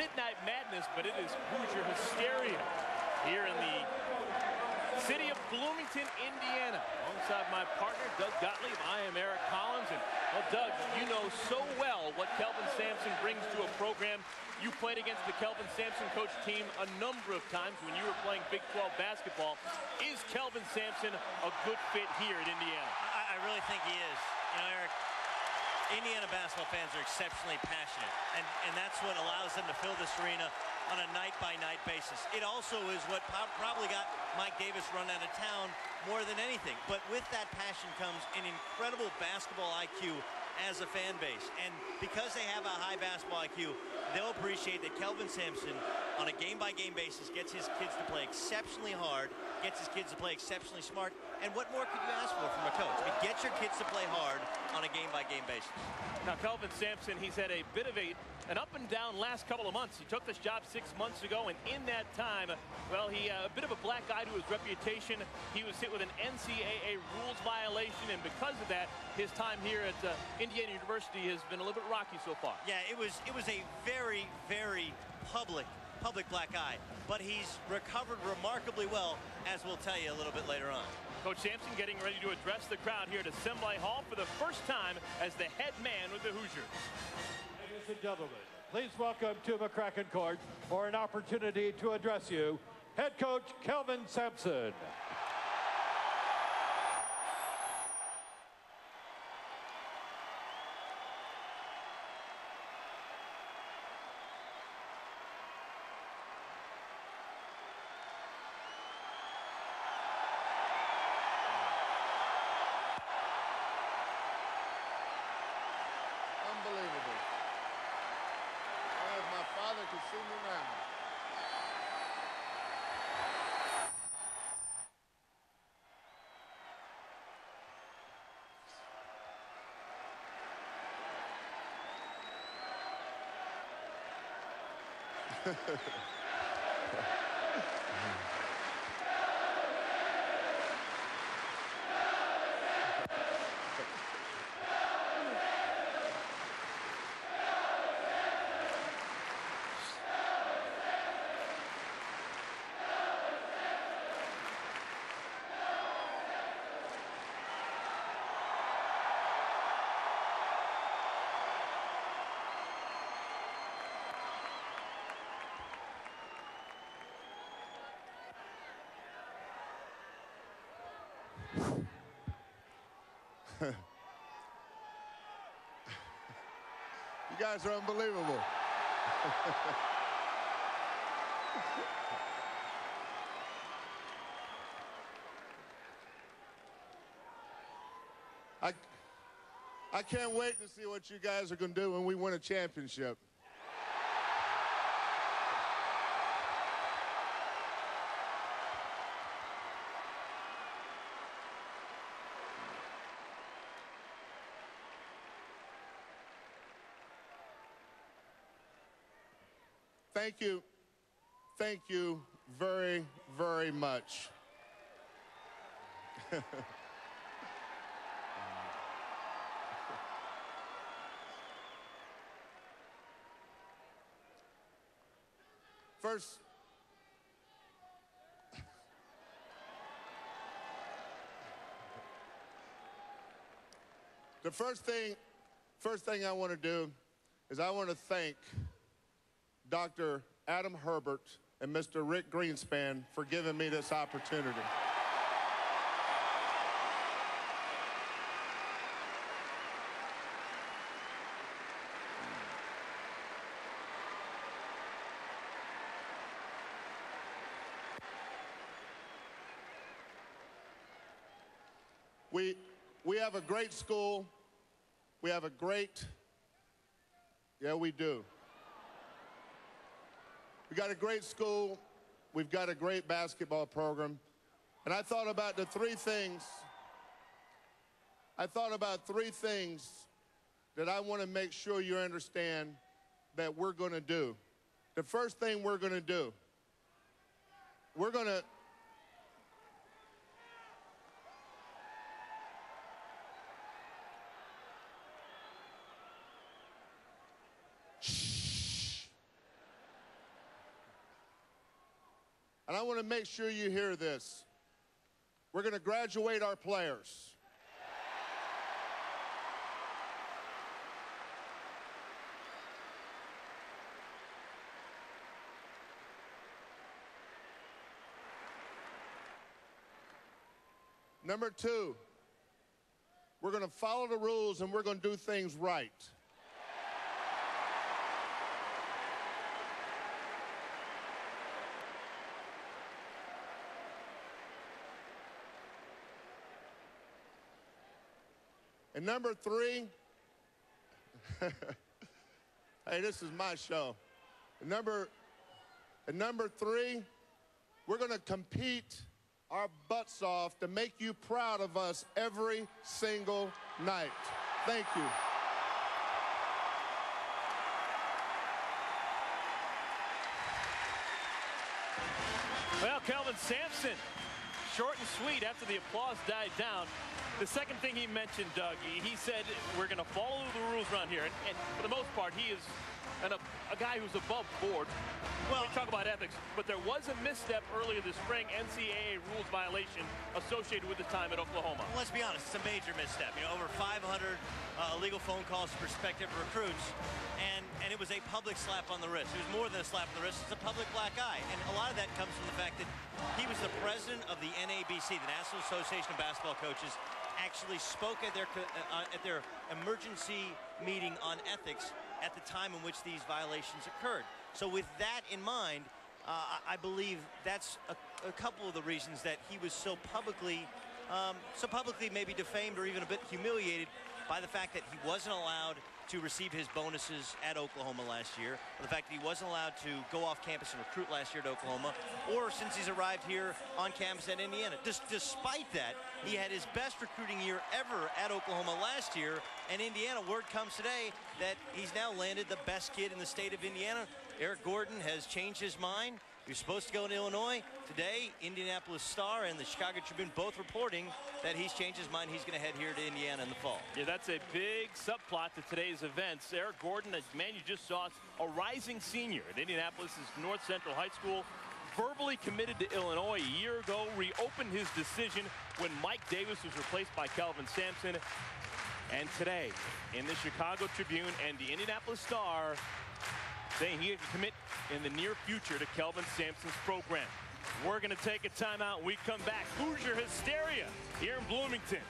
Midnight Madness, but it is Hoosier Hysteria here in the city of Bloomington, Indiana. Alongside my partner, Doug Gottlieb, I am Eric Collins. And, well, Doug, you know so well what Kelvin Sampson brings to a program. You played against the Kelvin Sampson coach team a number of times when you were playing Big 12 basketball. Is Kelvin Sampson a good fit here at Indiana? I really think he is. You know, Eric, Indiana basketball fans are exceptionally passionate, and that's what allows them to fill this arena on a night-by-night basis. It also is what probably got Mike Davis run out of town more than anything. But with that passion comes an incredible basketball IQ as a fan base. And because they have a high basketball IQ, they'll appreciate that Kelvin Sampson, on a game-by-game basis, gets his kids to play exceptionally hard, gets his kids to play exceptionally smart. And what more could you ask for from a coach? I mean, get your kids to play hard on a game-by-game basis. Now, Kelvin Sampson, he's had a bit of an up and down last couple of months. He took this job 6 months ago, and in that time, well, he a bit of a black eye to his reputation. He was hit with an NCAA rules violation, and because of that, his time here at Indiana University has been a little bit rocky so far. Yeah, it was a very, very public black eye, but he's recovered remarkably well, as we'll tell you a little bit later on. Coach Sampson getting ready to address the crowd here at Assembly Hall for the first time as the head man with the Hoosiers. Ladies and gentlemen, please welcome to McCracken Court for an opportunity to address you, head coach Kelvin Sampson. Unbelievable. If my father could see me now. You guys are unbelievable. I can't wait to see what you guys are going to do when we win a championship. Thank you very, very much. First, the first thing I want to do is I want to thank Dr. Adam Herbert and Mr. Rick Greenspan for giving me this opportunity. We have a great school. We have a great, yeah, we do. We got a great school. We've got a great basketball program. And I thought about the three things. I thought about three things that I want to make sure you understand that we're going to do. The first thing we're going to do, we're going to and I want to make sure you hear this. We're going to graduate our players. Number two, we're going to follow the rules and we're going to do things right. And number three, hey, this is my show. And number three, we're going to compete our butts off to make you proud of us every single night. Thank you. Well, Kelvin Sampson, short and sweet after the applause died down. The second thing he mentioned, Doug, he said we're going to follow the rules around here. And for the most part, he is a guy who's above board. Well, we talk about ethics, but there was a misstep earlier this spring, NCAA rules violation associated with the time at Oklahoma. Well, let's be honest, it's a major misstep. You know, over 500 illegal phone calls to prospective recruits, and it was a public slap on the wrist. It was more than a slap on the wrist, it's a public black eye. And a lot of that comes from the fact that he was the president of the NABC, the National Association of Basketball Coaches, actually spoke at their emergency meeting on ethics at the time in which these violations occurred. So with that in mind, I believe that's a couple of the reasons that he was so publicly maybe defamed or even a bit humiliated by the fact that he wasn't allowed to receive his bonuses at Oklahoma last year, or the fact that he wasn't allowed to go off campus and recruit last year at Oklahoma, or since he's arrived here on campus at Indiana. Despite that, he had his best recruiting year ever at Oklahoma last year, and Indiana, word comes today that he's now landed the best kid in the state of Indiana. Eric Gordon has changed his mind. He was supposed to go to Illinois. Today, Indianapolis Star and the Chicago Tribune both reporting that he's changed his mind. He's going to head here to Indiana in the fall. Yeah, that's a big subplot to today's events. Eric Gordon, a man you just saw, a rising senior at Indianapolis' North Central High School, verbally committed to Illinois a year ago, reopened his decision when Mike Davis was replaced by Kelvin Sampson. And today, in the Chicago Tribune and the Indianapolis Star, saying he can commit in the near future to Kelvin Sampson's program. We're going to take a timeout. When we come back, Hoosier Hysteria here in Bloomington.